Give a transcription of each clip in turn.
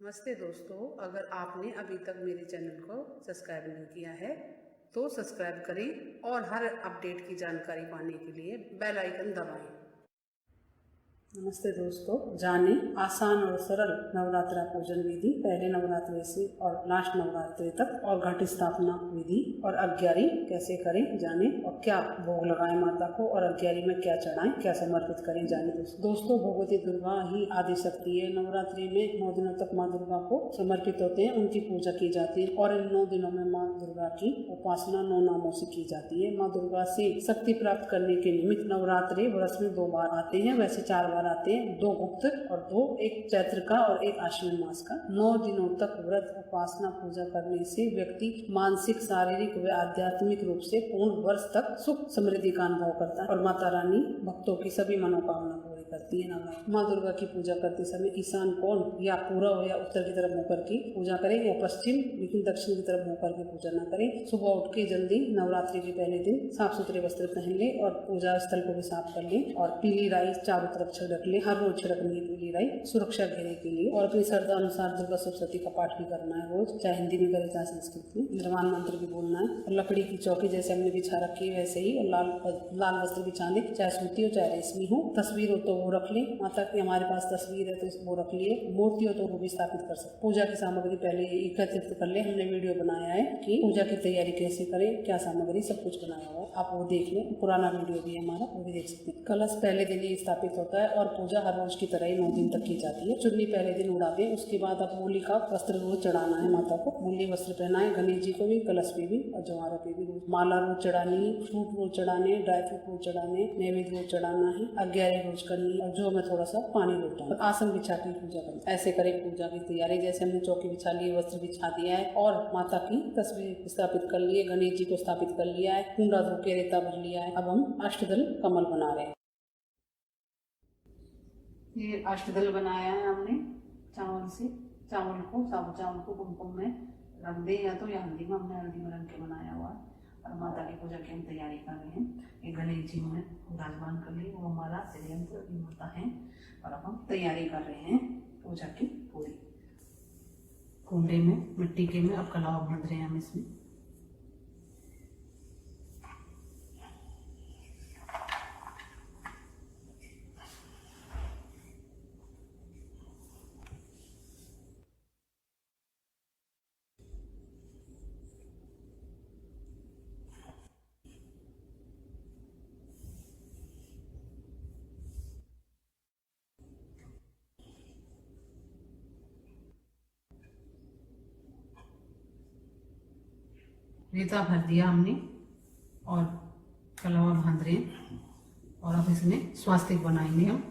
नमस्ते दोस्तों, अगर आपने अभी तक मेरे चैनल को सब्सक्राइब नहीं किया है तो सब्सक्राइब करें और हर अपडेट की जानकारी पाने के लिए बेल आइकन दबाएं। नमस्ते दोस्तों, जाने आसान और सरल नवरात्रा पूजन विधि। पहले नवरात्रे से और लास्ट नवरात्रे तक और घट स्थापना विधि और अग्यारी कैसे करें जाने, और क्या भोग लगाएं माता को और अग्यारी में क्या चढ़ाएं, क्या समर्पित करें जाने। दोस्तों, भगवती दुर्गा ही आदि शक्ति है। नवरात्रि में 9 दिनों तक माँ दुर्गा को समर्पित होते हैं, उनकी पूजा की जाती है और इन 9 दिनों में माँ दुर्गा की उपासना 9 नामों से की जाती है। माँ दुर्गा से शक्ति प्राप्त करने के निमित्त नवरात्रि वर्ष में 2 बार आते हैं, वैसे 4 बार आते हैं, 2 गुप्त और 2 एक चैत्र का और एक आश्विन मास का। 9 दिनों तक व्रत उपासना पूजा करने से व्यक्ति मानसिक, शारीरिक व आध्यात्मिक रूप से पूर्ण वर्ष तक सुख समृद्धि का अनुभव करता है और माता रानी भक्तों की सभी मनोकामना पूरी करती है। माँ दुर्गा की पूजा करते समय ईशान कोण या पूर्व या उत्तर की तरफ मुँह करके पूजा करें या पश्चिम लेकिन दक्षिण की तरफ मुँह करके पूजा न करें। सुबह उठ के जल्दी नवरात्रि के पहले दिन साफ सुथरे वस्त्र पहन ले और पूजा स्थल को भी साफ कर ले और पीली राई चारों तरफ छिड़क ले। हर रोज छिड़कनी है पीली राई सुरक्षा घेरे के लिए। और अपनी श्रद्धा अनुसार दुर्गा सप्तशती का पाठ भी करना है रोज, चाहे हिंदी में करे चाहे संस्कृत में। निर्वाण मंत्र भी बोलना है और लकड़ी की चौकी जैसे हमने बिछा रखी है वैसे ही, और लाल वस्त्र बिछा ले, चाहे सूती हो चाहे रेशमी हो। तस्वीर हो तो वो रख ले, माता की हमारे पास तस्वीर है तो वो रख लिए। मूर्ति हो तो वो भी स्थापित कर सकते। पूजा की सामग्री पहले एकत्रित कर ले। हमने वीडियो बनाया है कि पूजा की तैयारी कैसे करें, क्या सामग्री, सब कुछ बनाया हुआ है, आप वो देख लें। पुराना वीडियो भी है हमारा, वो भी देख सकते हैं। कलश पहले दिन ही स्थापित होता है और पूजा हर रोज की तरह ही 9 दिन तक की जाती है। चुन्नी पहले दिन उड़ा दें, उसके बाद अब मूली का वस्त्र रोज चढ़ाना है माता को। मूली वस्त्र पहनाए, गणेश जी को भी, कलश पे भी और जवारों पे भी। माला रोज चढ़ानी, फ्रूट रोज चढ़ाने, ड्राई फ्रूट रोज चढ़ाने, नैवेद्य रोज चढ़ाना है, अग्यारी रोज करनी और जो में थोड़ा सा पानी रोटा और आसन बिछा के पूजा करनी। ऐसे करें पूजा की तैयारी। जैसे हमने चौकी बिछा ली, वस्त्र बिछा दिया है और माता की तस्वीर स्थापित कर ली है, गणेश जी को स्थापित कर लिया है, कुंडा धो के रेता भर लिया है। अब हम अष्टदल कमल बना रहे हैं। ये अष्टदल बनाया है हमने चावल से। चावल को, साबुत चावल को कुमकुम में रख दे या तो या हल्दी में, हमने हल्दी में रंग के बनाया हुआ है। और माता की पूजा की हम तैयारी कर रहे हैं। ये गणेश जी में विराजमान कर ली, वो हमारा षड्यंत्र माता है और अब हम तैयारी कर रहे हैं पूजा की पूरी। कुंडे में मिट्टी के में अब कलावा भर रहे हैं हम इसमें। रेता भर दिया हमने और कलावा बांध रहे हैं और अब इसमें स्वास्तिक बनाएंगे हम।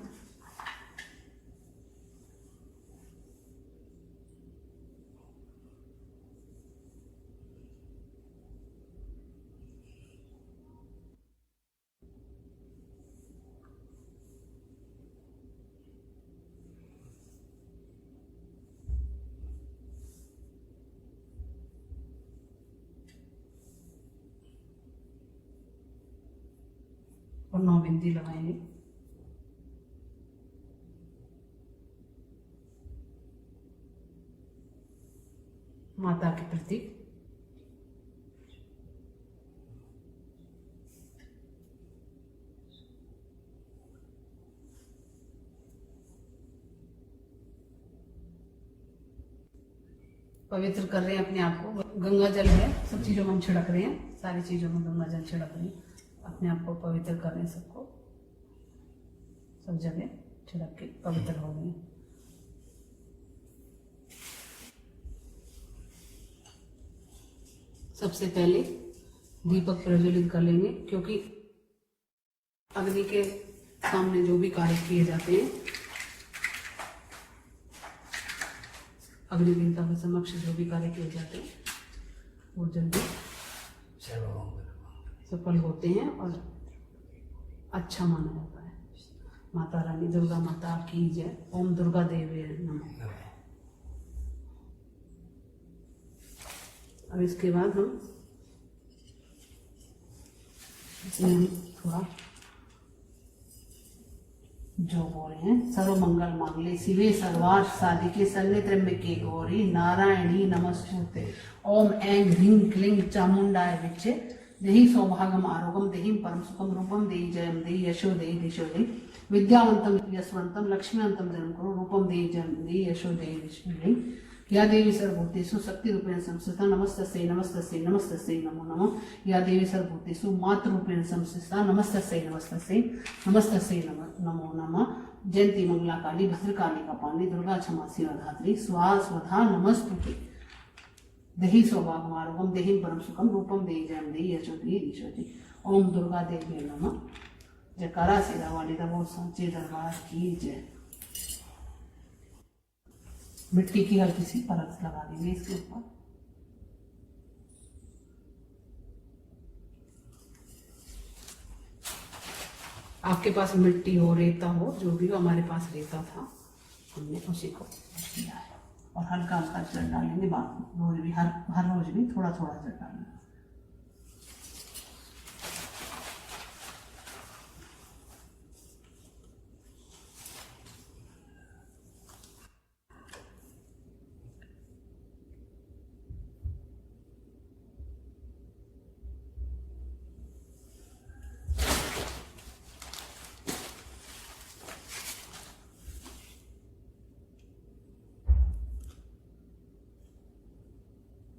और 9 बिंदी लगाएंगे। माता के प्रति पवित्र कर रहे हैं अपने आप को। गंगा जल है, सब चीजों में हम छिड़क रहे हैं, सारी चीजों में गंगा जल छिड़क रहे हैं, अपने आप को पवित्र कर रहे हैं। सबको सब जगह छिड़क के पवित्र हो गए। सबसे पहले दीपक प्रज्वलित कर लेंगे, क्योंकि अग्नि के सामने जो भी कार्य किए जाते हैं, अग्नि देवता के समक्ष जो भी कार्य किए जाते हैं वो जल्दी सफल होते हैं और अच्छा माना जाता है। माता रानी दुर्गा माता की जय। ओम दुर्गा देवी नमः। अब इसके बाद हम इसमें थोड़ा जो बोल रहे हैं सर्व मंगल मांगल्ये शिवे सर्वार्थ साधिके शरण्ये त्र्यंबके गौरी नारायणी नमस्तुते। ओम ऐं ह्रीं क्लीं चामुंडाय विच्चे देहि सौभागम आरोग्यम देहि परम सुखम रूपम देहि जयम देहि यशो देहि दिशो देहि विद्यावंतम यशवंतम लक्ष्मीवंतम जन्म करो रूपम देहि जयम देहि यशो देहि दिशो देहि या देवी सर्वभूतेषु शक्तिरूपेण संस्थिता नमस्तस्यै नमस्तस्यै नमस्तस्यै नमो नमः। या देवी सर्वभूतेषु मातृरूपेण संस्थिता नमस्तस्यै नमस्तस्यै नमस्तस्यै नमो नमः। जयंती मंगला काली भद्रकाली कपालिनी दुर्गा क्षमा शिवा धात्री स्वाहा स्वधा नमस्तुते। देहि सौभाग्यम आरोग्यम देहि परम सुखम रूपम देहि जयम देहि यशो देहि दिशो देहि। ओम दुर्गा देवी नमः। जयकारा शेरा वाली दा बोल सांचे दरबार की जय। मिट्टी की हल्की सी परत लगा देंगे इसके ऊपर। आपके पास मिट्टी हो रेता हो जो भी हो, हमारे पास रेता था, हमने उसी को किया है। और हल्का हल्का जल डालेंगे, बाद रोज भी हर रोज भी थोड़ा थोड़ा जल डालेंगे।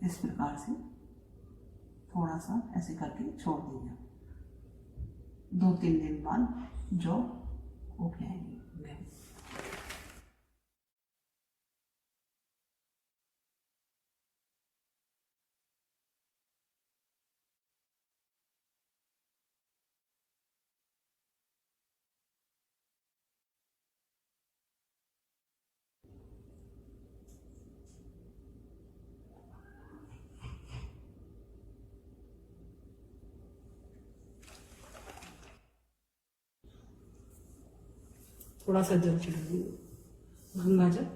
इस प्रकार से थोड़ा सा ऐसे करके छोड़ दीजिए। 2-3 दिन बाद जो उग जाएंगे। थोड़ा सा जल चढ़ाइए, गंगा जल।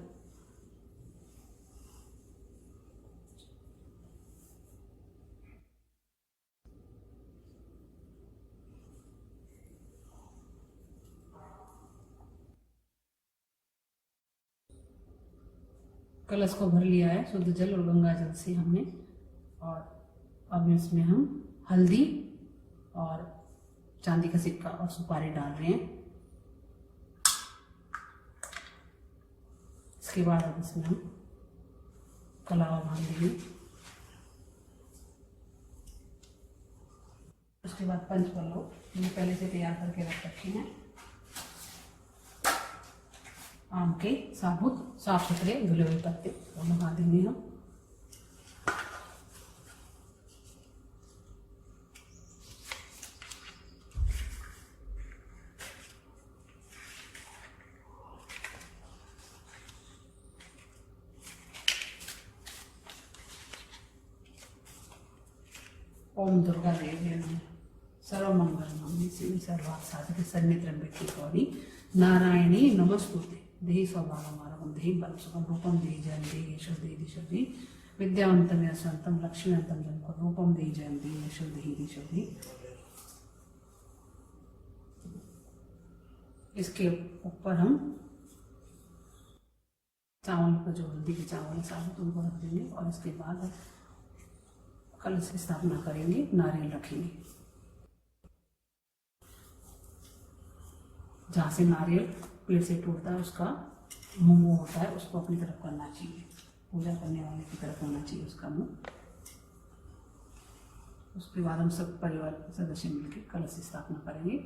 कलश को भर लिया है शुद्ध जल और गंगा जल से हमने। और अब इसमें हम हल्दी और चांदी का सिक्का और सुपारी डाल रहे हैं। इसके बाद अब इसमें हम कलावा बांध देंगे। उसके बाद पंचपल्लव मैंने पहले से तैयार करके रख रखे हैं। आम के साबुत साफ सुथरे धुले हुए पत्ते और लगा देंगे हम। ओम दुर्गा देवी नमः। सर्वमंगल मांगल्ये शिवे सर्वार्थ साधिके शरण्ये त्र्यंबके गौरी नारायणी नमस्तुते। देहि सौभाग्यम आरोग्यम देहि परम सुखम रूपम देहि जयम देहि यशो देहि दिशो देहि विद्यावंतम यशवंतम लक्ष्मीवंतम जन्म रूपम देहि जयम देहि यशो देहि दिशो देहि। इसके ऊपर हम चावल का जो हल्दी के चावल साबुत उनको रख देंगे और इसके बाद कलश की स्थापना करेंगे, नारियल रखेंगे। जहाँ से नारियल पेड़ से टूटता है उसका मुंह वो होता है, उसको अपनी तरफ करना चाहिए। पूजा करने वाले की तरफ होना चाहिए उसका मुंह। उसके बाद हम सब परिवार के सदस्य मिलकर कलश की स्थापना करेंगे।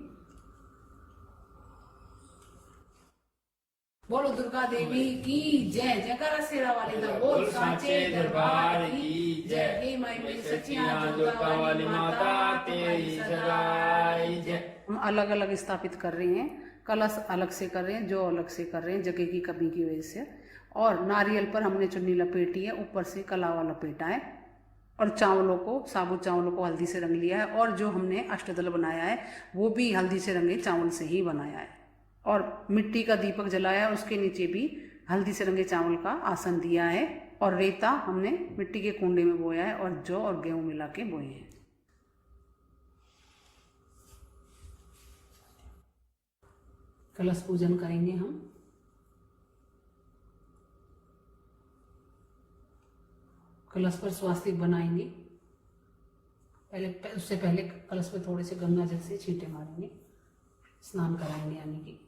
बोलो दुर्गा देवी की जय। जयकारा शेरा वाली दा बोल सांचे दरबार की जय। हे माई मेरी सच्चियां दुर्गा वाली माता तेरी सदाई जय। हम अलग अलग स्थापित कर रहे हैं, कलश अलग से कर रहे हैं, जो अलग से कर रहे हैं जगह की कमी की वजह से। और नारियल पर हमने चुन्नी लपेटी है, ऊपर से कलावा लपेटा है और चावलों को, साबुत चावलों को हल्दी से रंग लिया है। और जो हमने अष्टदल बनाया है वो भी हल्दी से रंगे चावल से ही बनाया है। और मिट्टी का दीपक जलाया है, उसके नीचे भी हल्दी से रंगे चावल का आसन दिया है। और रेता हमने मिट्टी के कुंडे में बोया है और जौ और गेहूं मिला के बोए हैं। कलश पूजन करेंगे हम। कलश पर स्वास्तिक बनाएंगे। उससे पहले कलश पे थोड़े से गंगा जल से छींटे मारेंगे, स्नान कराएंगे यानी कि।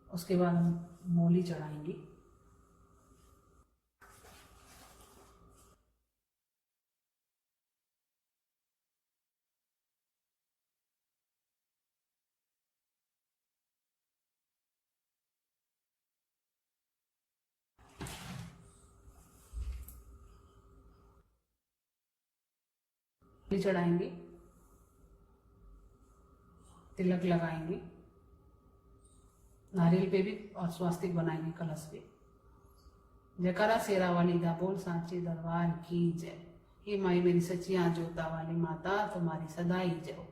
उसके बाद हम मूली चढ़ाएंगे। चढ़ाएंगे, तिलक लगाएंगे, नारियल पे भी, और स्वास्तिक बनाएंगे कलश पे। जयकारा शेरा वाली दा बोल सांची दरबार की जय। हे माई मेरी सचिया जोता वाली माता, तुम्हारी सदा ही जय।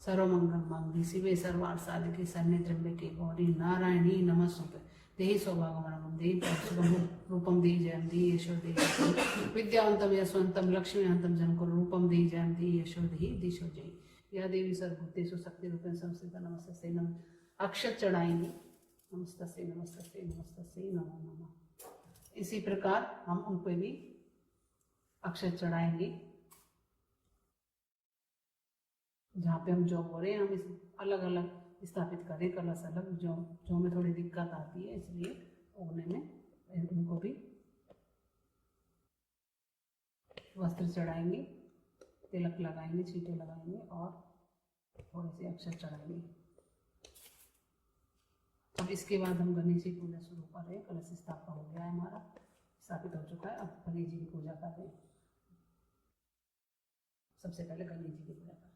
सर्वमंगल मांगल्ये शिवे सर्वार्थ साधिके शरण्ये त्र्यंबके गौरी नारायणी नमस्तुते। देहि सौभाग्यवरं देहि शुभं रूपं देहि जयं देहि यशो देहि विद्यावन्तं यशवन्तं लक्ष्मीवन्तं जनकं रूपं देहि जयं देहि यशो देहि दिशो जय। या देवी सर्वभूतेषु शक्तिरूपेण संस्थिता नमस्तस्यै नमः। अक्षत चढ़ाएंगे, नमस्तस्यै नमस्तस्यै नमस्तस्यै नमो नमः। इसी प्रकार हम उन पे भी अक्षत चढ़ाएंगे। जहाँ पे हम जॉब हो रहे हैं, हम इस अलग अलग स्थापित करें, कलश अलग। जो में थोड़ी दिक्कत आती है, इसलिए उगने में उनको भी वस्त्र चढ़ाएंगे, तिलक लगाएंगे, छींटे लगाएंगे और थोड़े से अक्षर चढ़ाएंगे। अब इसके बाद हम गणेश जी की पूजा शुरू कर रहे हैं। कलश स्थापना हो गया है, हमारा स्थापित हो चुका है। अब गणेश जी की पूजा कर रहे हैं। सबसे पहले गणेश जी की पूजा करें।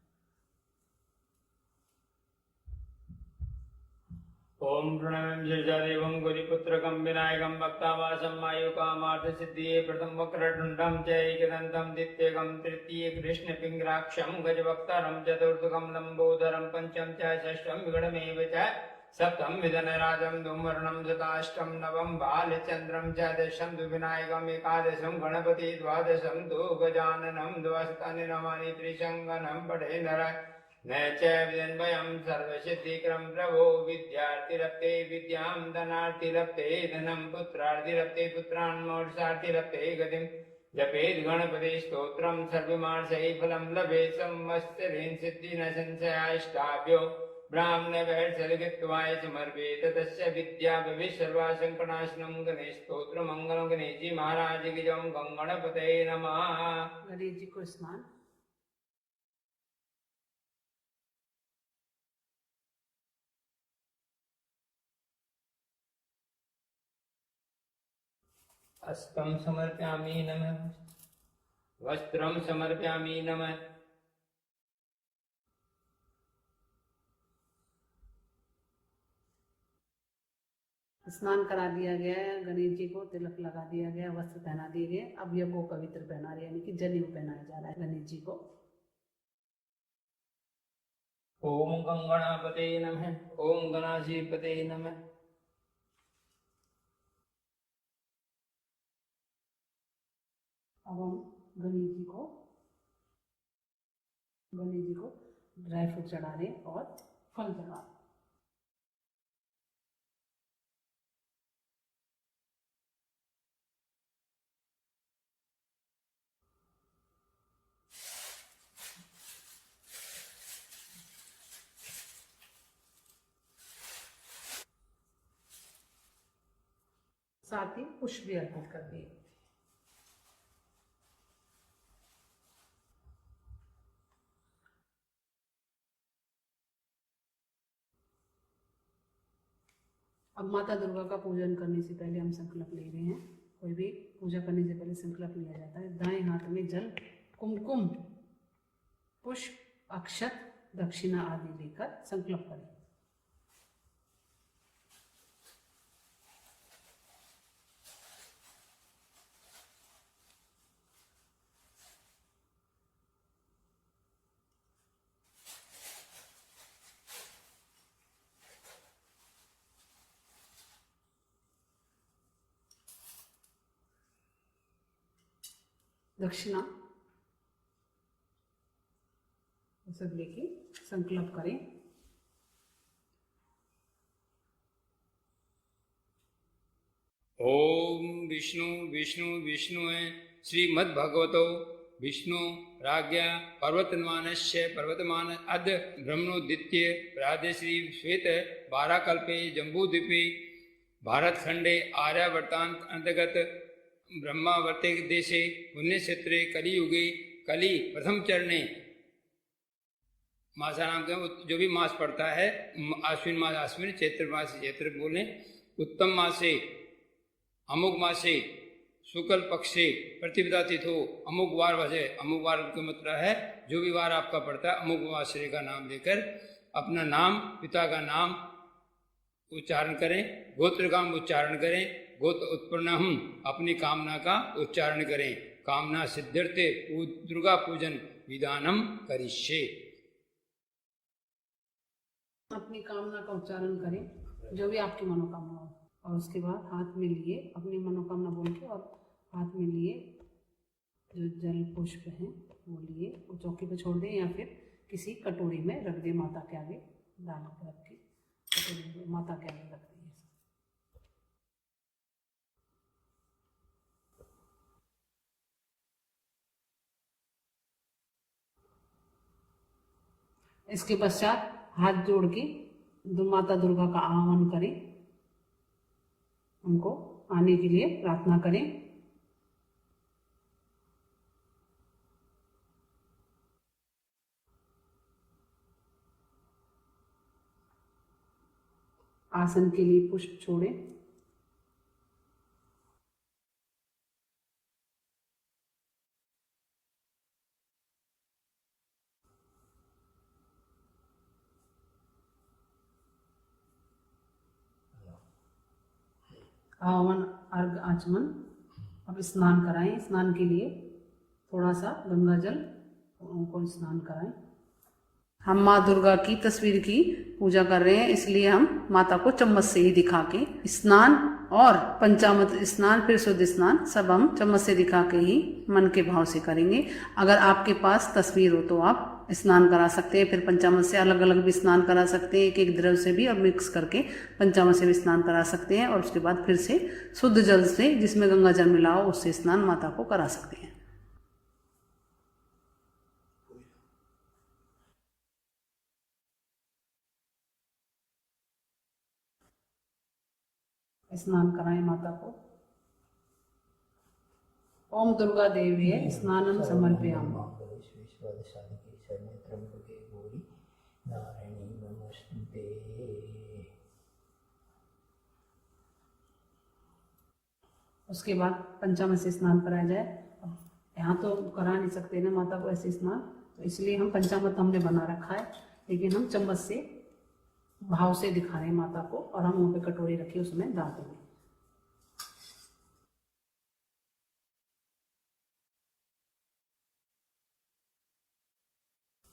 ओम प्रणवं शीर्षदेवं गुरुपुत्रकं विनायकं भक्तावासं आयुकामार्थसिद्धिये प्रथम वक्रतुण्डं च एकदन्तं द्वितीयकं तृतीय कृष्णपिङ्गराक्षं गजवक्त्रं चतुर्थकं लम्बोदरं पंचम च षष्ठं विगणमेव च सप्तम विधनराजं धूम्रवर्णं शताष्टं नवम बालचन्द्रं च दशम विनायकम् एकादशं गणपति द्वादशं तु गजाननं द्वादशानि नवानि त्रिशङ्गनं पठे नर न च विदन्वयं सर्वसिद्धिकरं प्रभो विद्यार्थिरप्ते विद्यां धनार्थिरप्ते धनं पुत्रार्थिरप्ते पुत्रान् मोक्षार्थिरप्ते गतिं जपेद् गणपति स्तोत्रं सर्वमार्षै फलं लभेत् संवत्सरेण सिद्धिर्न संशयाष्टाभ्यो ब्राह्मणवैर्षलिखित्वाय समर्पेत तस्य विद्या भवेत् सर्वा संकटनाशनं गणेश स्तोत्रमङ्गलं गणेश जी महाराज की जय। गणपतये नमः। गणेश जी को स्नान। अस्त्रं समर्पयामि नमः। वस्त्रं समर्पयामि नमः। स्नान करा दिया गया है, गणेश जी को तिलक लगा दिया गया, वस्त्र पहना दिए गए। अब यज्ञ पवित्र पहना रहे, यानी कि जनेऊ पहनाया जा रहा है गणेश जी को। ओम गंगणापते नमः। ओम गणाधिपते नमः। अब हम गणेश जी को ड्राई फ्रूट चढ़ा रहे और फल चढ़ा रहे। साथ ही पुष्प भी अर्पित कर दिए। अब माता दुर्गा का पूजन करने से पहले हम संकल्प ले रहे हैं। कोई भी पूजा करने से पहले संकल्प लिया जाता है। दाएं हाथ में जल, कुमकुम, पुष्प, अक्षत, दक्षिणा आदि लेकर संकल्प करें। दक्षिणा सब लेके संकल्प करें। ओम विष्णु विष्णु विष्णुए श्रीमद्भगवतो विष्णु राज्ञा पर्वतमानस्य पर्वतमान अद्य ब्रह्मणोदित्य प्रादेश्री श्वेत बाराकल्पे जम्बूद्वीपे भारतखंडे आर्यावर्तांत अंतर्गत ब्रह्मावर्ते देशे पुण्यक्षेत्रे कलियुगे कलि प्रथम चरणे मासा नाम का जो भी मास पड़ता है, आश्विन मास आश्विन, चैत्र मास चैत्र बोले, उत्तम मासे अमुक मासे शुक्ल पक्षे प्रतिपदा तिथो अमुक वार वजह, अमुक वार का मतलब है जो भी वार आपका पड़ता है अमुक वाश्रय का नाम लेकर अपना नाम पिता का नाम उच्चारण करें, गोत्र का उच्चारण करें, गोत्र उत्पन्न हम अपनी कामना का उच्चारण करें, कामना सिद्ध्यर्थे दुर्गा पूजन विधानम करिष्ये। अपनी कामना का उच्चारण करें जो भी आपकी मनोकामना हो, और उसके बाद हाथ में लिए अपनी मनोकामना बोल के और हाथ में लिए जो जल पुष्प हैं वो लिए वो चौकी पे छोड़ दें या फिर किसी कटोरी में रख दें, माता के आगे डाल के रख के कटोरी में माता के आगे रख दें। इसके पश्चात हाथ जोड़ के माता दुर्गा का आह्वान करें, उनको आने के लिए प्रार्थना करें। आसन के लिए पुष्प छोड़ें। आवन अर्घ आचमन। अब स्नान कराएं। स्नान के लिए थोड़ा सा गंगा जल उनको स्नान कराएं। हम माँ दुर्गा की तस्वीर की पूजा कर रहे हैं, इसलिए हम माता को चम्मच से ही दिखा के स्नान और पंचामृत स्नान फिर शुद्ध स्नान सब हम चम्मच से दिखा के ही मन के भाव से करेंगे। अगर आपके पास तस्वीर हो तो आप स्नान करा सकते हैं, फिर पंचामृत से अलग अलग भी स्नान करा सकते हैं, एक एक द्रव्य से भी और मिक्स करके पंचामृत से भी स्नान करा सकते हैं, और उसके बाद फिर से शुद्ध जल से जिसमें गंगा जल मिला हो उससे स्नान माता को करा सकते हैं। स्नान कराएं माता को। ओम दुर्गा देवी स्नानम समर्पयामि। उसके बाद पंचामृत से स्नान कराया जाए। अब यहाँ तो करा नहीं सकते ना माता को ऐसे स्नान, तो इसलिए हम पंचामृत हमने बना रखा है, लेकिन हम चम्मच से भाव से दिखा रहे हैं माता को, और हम वहाँ पे कटोरी रखी उसमें डाल देंगे।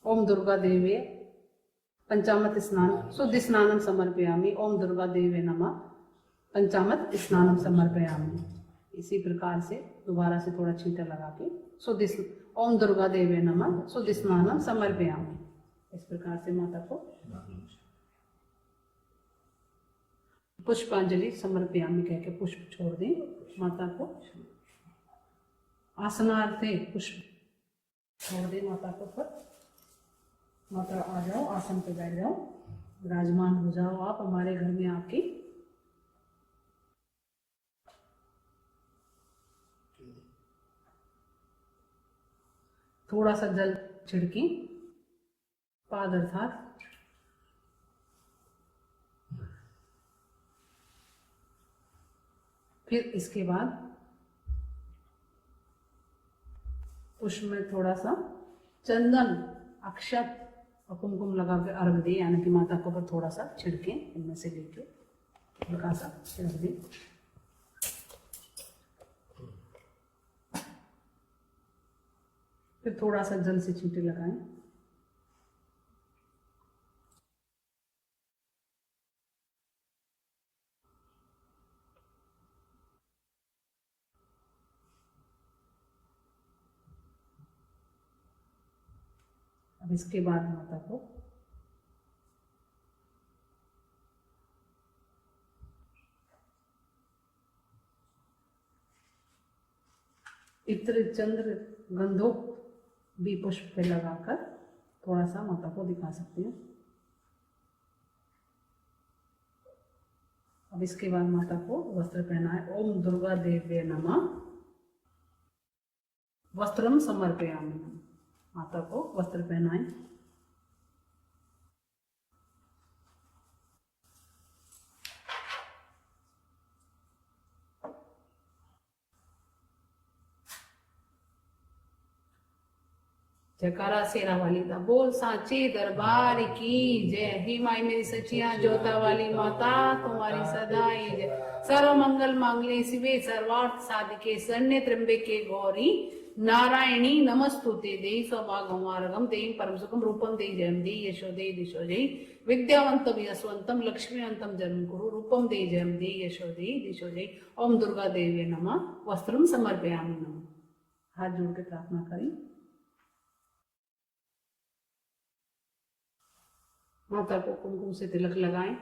ओम दुर्गा देवी पंचामृत स्नान शुद्ध स्नानम समर्पयामि। ओम दुर्गा देवी नमः पंचामृत स्नानम समर्पयामि। इसी प्रकार से दोबारा से थोड़ा छींटा लगा के शुद्ध ओम दुर्गा देवी नमः शुद्ध स्नानम समर्पयामि। इस प्रकार से माता को पुष्पांजलि समर्पयामि कह के पुष्प छोड़ दें माता को। आसनार्थे पुष्प छोड़ दें माता को पर। माता आ जाओ, आसन पे बैठ जाओ, विराजमान हो जाओ आप हमारे घर में आके। थोड़ा सा जल छिड़की पाद अर्थात, फिर इसके बाद पुष्प में थोड़ा सा चंदन अक्षत और कुमकुम लगा के अर्घ दे, यानी कि माता को ऊपर थोड़ा सा छिड़के, इनमें से लेके हल्का सा छिड़क दे। फिर थोड़ा सा जल से छींटे लगाएं। अब इसके बाद माता को इत्र चंद्र गंधोप भी पुष्प पे लगाकर थोड़ा सा माता को दिखा सकते हैं। अब इसके बाद माता को वस्त्र पहनाए। ओम दुर्गा देव्ये नमः वस्त्रम समर्पयामि। माता को वस्त्र पहनाएं। जयकारा शेरा वाली दा बोल साचे दरबार की जय। हे माई मेरी सचिया जोता वाली माता तुम्हारी सदाई जय। सर्व मंगल मांगल्ये शिवे सर्वार्थ साधिके शरण्ये त्र्यंबके गौरी नारायणी नमस्तुते। देहि सौभाग्यम आरोग्यम देहि परम सुखम रूपम देहि जयम देहि यशो देहि दिशो जय। विद्यावंतम यशवंतम लक्ष्मीवंतम जन्म कुरु रूपम देहि जयम देहि यशो देहि दिशो जय। ओम दुर्गा देवी नमः वस्त्रम समर्पयामि नमः। हाथ जोड़ के प्रार्थना करें। माता को कुमकुम से तिलक लगाएं।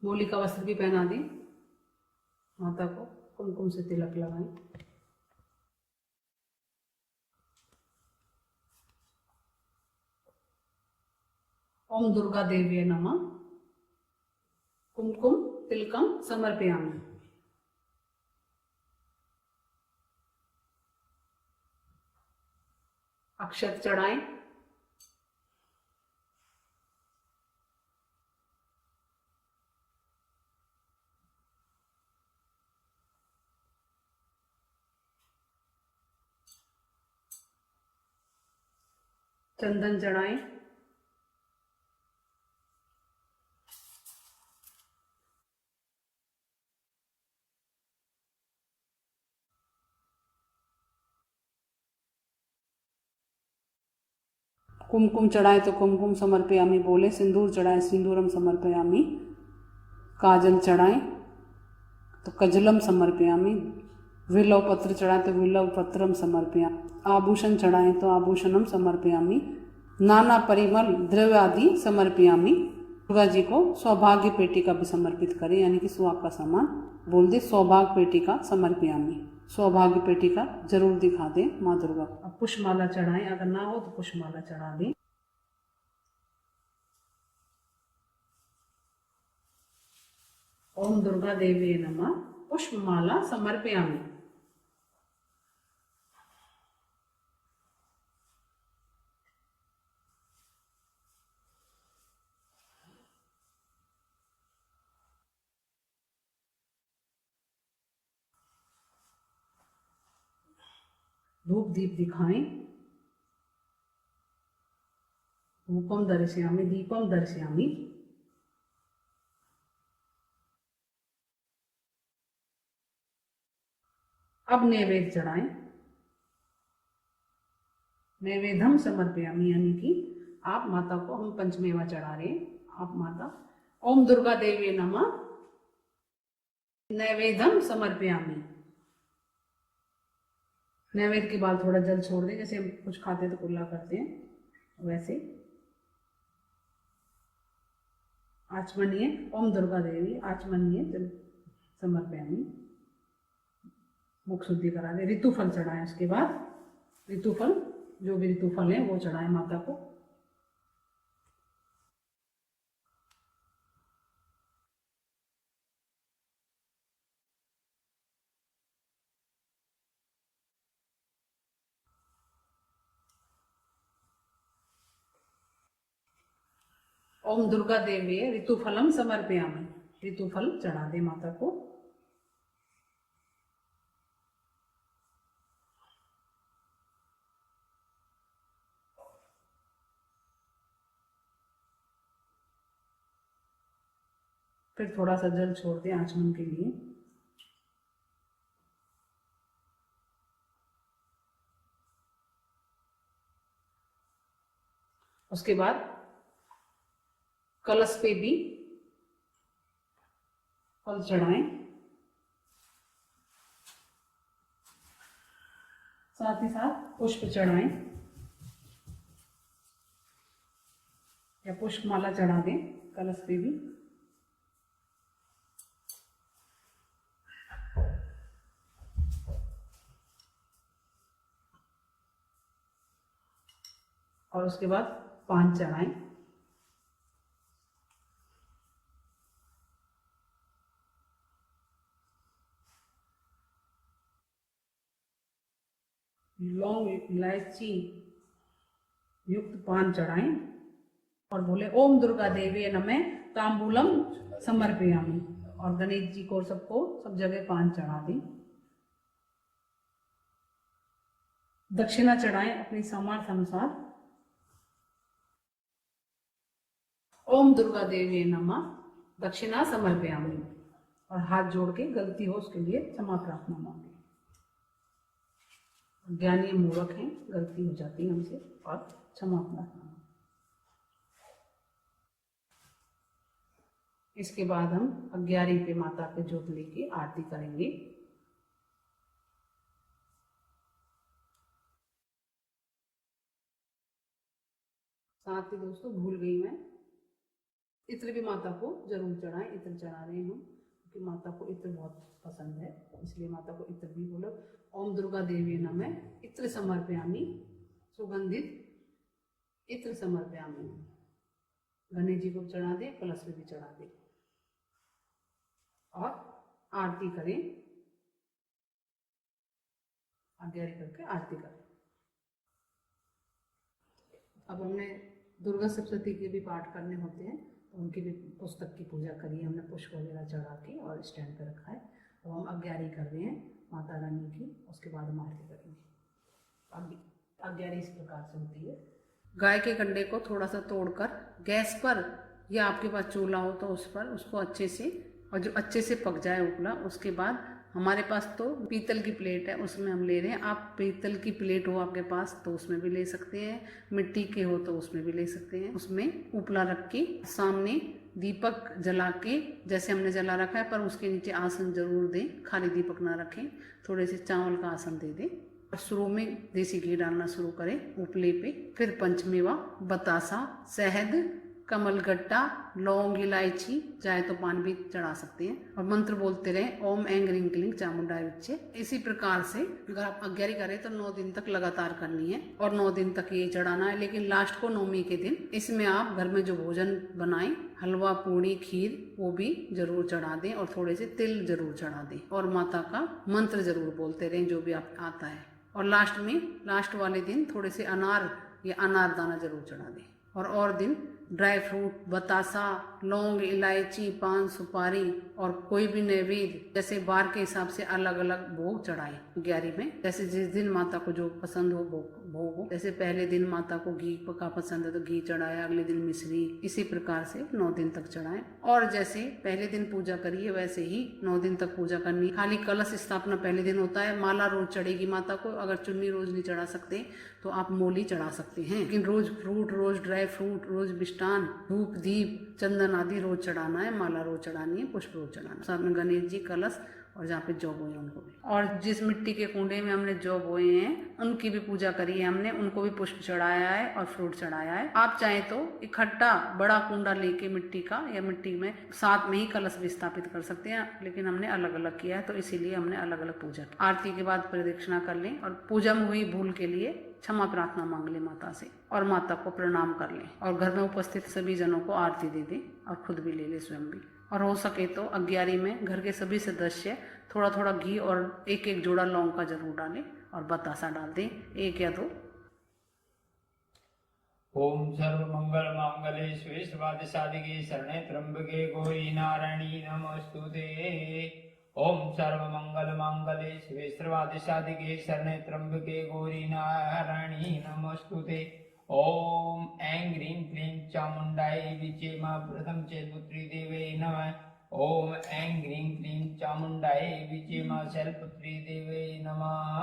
मोली का वस्त्र भी पहना दें। माता को कुमकुम से तिलक लगाएं। ओम दुर्गा देव्ये नमः कुमकुम तिलकम समर्पयामि। अक्षत चढ़ाएं। चंदन चढ़ाएं। कुमकुम चढ़ाएं तो कुमकुम समर्पयामि बोले। सिंदूर चढ़ाएं सिंदूरम समर्पयामि। काजल चढ़ाएं तो कजलम समर्पयामि। विलव पत्र चढ़ाएं तो विलव पत्रम समर्पयामि। आभूषण चढ़ाएं तो आभूषणम समर्पयामि। नाना परिमल द्रव्य आदि समर्पयामि। दुर्गा जी को सौभाग्य पेटी का भी समर्पित करें, यानी कि सुहाग का सामान बोल दे। सौभाग्य पेटी का समर्पयामि। सौभाग्य पेटी का जरूर दिखा दे माँ दुर्गा को। अब पुष्पमाला चढ़ाएं, अगर ना हो तो पुष्पमाला चढ़ा दें। ओम दुर्गा देवी नमः पुष्पमाला समर्पयामि। धूप दीप दिखाएं। धूपम दर्शयामि दीपम दर्शयामि। अब नैवेद्य चढ़ाएं। नैवेद्यम समर्पयामि, यानी कि आप माता को, हम पंचमेवा चढ़ा रहे हैं, आप माता। ओम दुर्गा देवी नमः नैवेद्यम समर्पयामि। नैवेद्य के बाद थोड़ा जल छोड़ दें, जैसे हम कुछ खाते हैं तो कुल्ला करते हैं वैसे। आचमनीय ओम दुर्गा देवी आचमनीय जल समर्पयामि। मुख शुद्धि करा दे। ऋतुफल चढ़ाएं। उसके बाद ऋतुफल, जो भी ऋतुफल है वो चढ़ाएं माता को। ओम दुर्गा देवी ऋतुफलम समर्पयामि। ऋतुफल चढ़ा दे माता को। फिर थोड़ा सा जल छोड़ दें आचमन के लिए। उसके बाद कलश पे भी फल चढ़ाएं। साथ ही साथ पुष्प चढ़ाएं या पुष्पमाला चढ़ा दें कलश पे भी। और उसके बाद पान चढ़ाएं। लौंग इलायची युक्त पान चढ़ाएं और बोले ओम दुर्गा देवी नमः तांबूलम समर्पयामि। और गणेश जी को सबको सब जगह पान चढ़ा दें। दक्षिणा चढ़ाएं अपनी सामर्थ्य अनुसार। ओम दुर्गा देवी नमः दक्षिणा समर्पयामि और हाथ जोड़ के गलती हो उसके लिए क्षमा प्रार्थना मांगे। ज्ञानी मूर्ख हैं, गलती हो जाती है हमसे और क्षमा प्रार्थना। इसके बाद हम 11 पे माता के ज्योत लेके आरती करेंगे। साथ ही दोस्तों भूल गई मैं, इत्र भी माता को जरूर चढ़ाएं। इत्र चढ़ा रहे हैं हम क्योंकि माता को इत्र बहुत पसंद है, इसलिए माता को इत्र भी बोलो। ओम दुर्गा देवी नमः इत्र समर्पयामि, सुगंधित इत्र समर्पयामि। गणेश जी को चढ़ा दे, कलश में भी चढ़ा दे और आरती करें। आज्ञारी करके आरती करें। अब हमने दुर्गा सप्तशती के भी पाठ करने होते हैं, तो उनकी भी पुस्तक की पूजा करी हमने, पुष्प वगैरह चढ़ा के और स्टैंड पे रखा है। तो हम आज्ञारी कर रहे हैं माता रानी की, उसके बाद हम आरती करेंगे। आज्ञारी इस प्रकार से होती है। गाय के कंडे को थोड़ा सा तोड़कर गैस पर या आपके पास चूल्हा हो तो उस पर उसको अच्छे से, और जो अच्छे से पक जाए उपला, उसके बाद हमारे पास तो पीतल की प्लेट है उसमें हम ले रहे हैं। आप पीतल की प्लेट हो आपके पास तो उसमें भी ले सकते हैं, मिट्टी के हो तो उसमें भी ले सकते हैं। उसमें उपला रख के सामने दीपक जला के, जैसे हमने जला रखा है, पर उसके नीचे आसन जरूर दें, खाली दीपक ना रखें, थोड़े से चावल का आसन दे दें। शुरू में देसी घी डालना शुरू करें उपले पे, फिर पंचमेवा, बतासा, शहद, कमलगट्टा, लौंग, इलायची, चाहे तो पान भी चढ़ा सकते हैं और मंत्र बोलते रहें ओम ऐं ह्रीं क्लीं चामुंडाय विच्चे। इसी प्रकार से अगर आप आज्ञारी करें तो 9 दिन तक लगातार करनी है और 9 दिन तक ये चढ़ाना है। लेकिन लास्ट को नौमी के दिन इसमें आप घर में जो भोजन बनाएं, हलवा, पूड़ी, खीर, वो भी जरूर चढ़ा दें और थोड़े से तिल जरूर चढ़ा दें और माता का मंत्र जरूर बोलते रहें जो भी आप आता है। और लास्ट वाले दिन थोड़े से अनार या अनारदाना जरूर चढ़ा दें। और दिन ड्राई फ्रूट, बतासा, लौंग, इलायची, पान, सुपारी और कोई भी नैवेद्य जैसे बार के हिसाब से अलग अलग भोग चढ़ाएं 11 में। जैसे जिस दिन माता को जो पसंद हो भोग हो, जैसे पहले दिन माता को घी का पसंद है तो घी चढ़ाया, अगले दिन मिश्री, इसी प्रकार से 9 दिन तक चढ़ाएं। और जैसे पहले दिन पूजा करिए वैसे ही 9 दिन तक पूजा करनी। खाली कलश स्थापना पहले दिन होता है। माला रोज चढ़ेगी माता को। अगर चुन्नी रोज नहीं चढ़ा सकते तो आप मोली चढ़ा सकते हैं, लेकिन रोज फ्रूट, रोज ड्राई फ्रूट, रोज मिष्टान, धूप, दीप, चंदन आदि रोज चढ़ाना है। माला रोज चढ़ानी है, पुष्प रोज चढ़ाना। साथ में गणेश जी, कलश और जहाँ पे जौ बोए उनको भी। और जिस मिट्टी के कुंडे में हमने जौ बोए हैं उनकी भी पूजा करी है हमने, उनको भी पुष्प चढ़ाया है और फ्रूट चढ़ाया है। आप चाहे तो इकट्ठा बड़ा कुंडा लेके मिट्टी का या मिट्टी में साथ में ही कलश भी स्थापित कर सकते हैं, लेकिन हमने अलग अलग किया है तो इसीलिए हमने अलग अलग पूजा की। आरती के बाद प्रदक्षिणा कर लें और पूजा में हुई भूल के लिए क्षमा प्रार्थना मांग ले माता से और माता को प्रणाम कर लें और घर में उपस्थित सभी जनों को आरती दे दें और खुद भी ले ले स्वयं भी। और हो सके तो 11 में घर के सभी सदस्य थोड़ा थोड़ा घी और एक एक जोड़ा लौंग का जरूर डालें और बतासा डाल दें, 1 या 2। ओम सर्व मंगल मांगल्ये शिवे सर्वार्थ साधिके शरणे त्र्यंबके गौरी नारायणी नमोस्तुते। ओम सर्व मंगल मांगल्ये शिवे सर्वार्थ साधिके शरणे त्र्यंबके गौरी नारायणी नमोस्तुते। ओम ऐं ह्रीं क्लीं चामुंडाय विचे मां प्रथम चैलपुत्री देवे नमः। ओम ऐं ह्रीं क्लीं चामुंडाय विचे मां शैलपुत्री देवे नमः।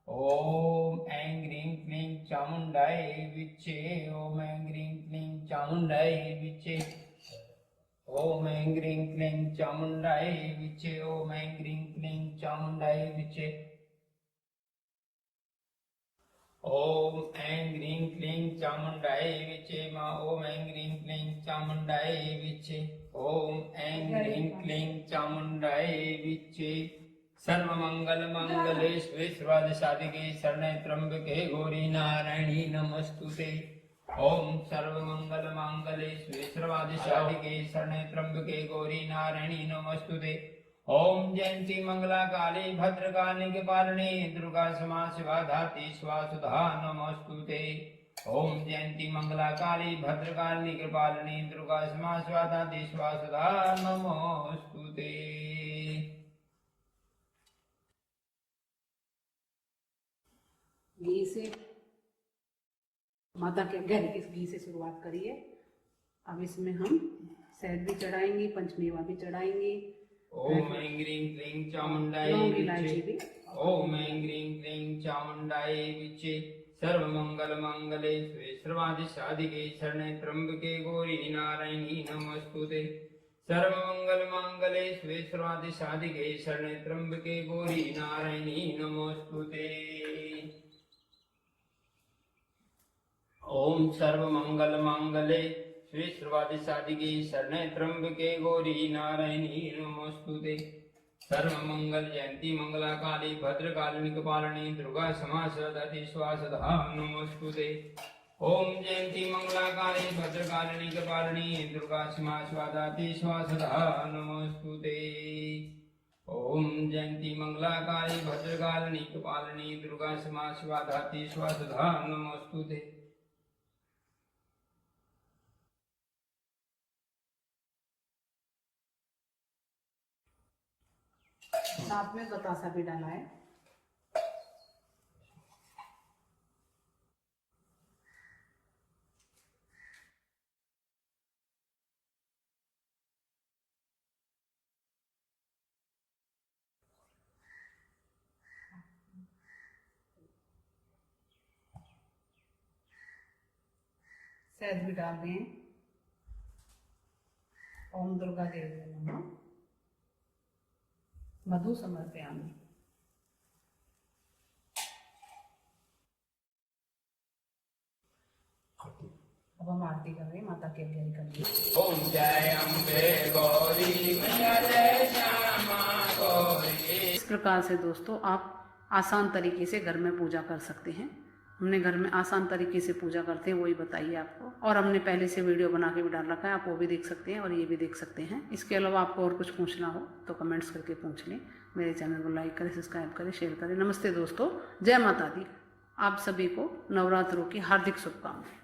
ओम ऐं ह्रीं क्लीं चामुंडाय विचे। ओम ऐं ह्रीं क्लीं चामुंडाय विचे। ओम ऐं ह्रीं क्लीं चामुंडाय विचे। ओम ऐं ह्रीं क्लीं चामुंडाय विचे। ओम ऐं ह्रीं क्लीं चामुंडाय विचे मां। ओम ऐं ह्रीं क्लीं चामुंडाय विचे। ओम ऐं ह्रीं क्लीं चामुंडाय विचे। सर्वमंगल मंगले सर्वादि साधिके शरणे त्र्यंबके गौरी नारायणी नमस्तुते। ओम सर्वमंगल मंगले सर्वादि साधिके शरणे त्र्यंबके गौरी नारायणी नमस्तुते। ओम जयंती मंगला काली भद्रकाली के पालने दुर्गा क्षमा शिवा धात्री स्वासुधा नमस्तुते। ओम जयंती मंगला काली भद्रकाली के पालने दुर्गा क्षमा शिवा धात्री स्वासुधा नमस्तुते। घी से माता के घर के घी से शुरुआत करिए। अब इसमें हम शहद भी चढ़ाएंगे, पंचमेवा भी चढ़ाएंगे। ओम ऐं ह्रीं क्लीं चामुंडाय लौंग इलायची भी। ओम ऐं ह्रीं क्लीं चामुंडाय विचे सर्वमंगल मंगले सर्वादि साधिके शरणे त्र्यंबके गौरी नारायणी नमस्तुते। सर्वमंगल मंगले सर्वादि साधिके शरणे त्र्यंबके गौरी नारायणी नमस्तुते। ओम सर्वमंगल मंगले सर्वादि साधिके शरणे त्र्यंबके गौरी नारायणी नमस्तुते। सर्वमंगल जयंती मंगला काली भद्रकालिनी कपालिनी दुर्गा क्षमा सदा स्वासदा नमस्तुते। ओम जयंती मंगला काली भद्रकालिनी कपालिनी दुर्गा क्षमा सदा स्वासदा नमस्तुते। ओम जयंती मंगला काली भद्रकालिनी कपालिनी दुर्गा क्षमा सदा स्वासदा नमस्तुते। साथ में बतासा भी डाला है। शहद भी डाल दें। ओम दुर्गा देवी नमः। मधु समर्पयामि। अब हम आरती कर रहे हैं, माता की आज्ञा करिए। ओम जय अम्बे गौरी मैया जय श्यामा गौरी। इस प्रकार से दोस्तों आप आसान तरीके से घर में पूजा कर सकते हैं। हमने घर में आसान तरीके से पूजा करते हैं वही बताइए आपको, और हमने पहले से वीडियो बना के भी डाल रखा है, आप वो भी देख सकते हैं और ये भी देख सकते हैं। इसके अलावा आपको और कुछ पूछना हो तो कमेंट्स करके पूछ लें। मेरे चैनल को लाइक करें, सब्सक्राइब करें, शेयर करें। नमस्ते दोस्तों, जय माता दी। आप सभी को नवरात्रों की हार्दिक शुभकामनाएं।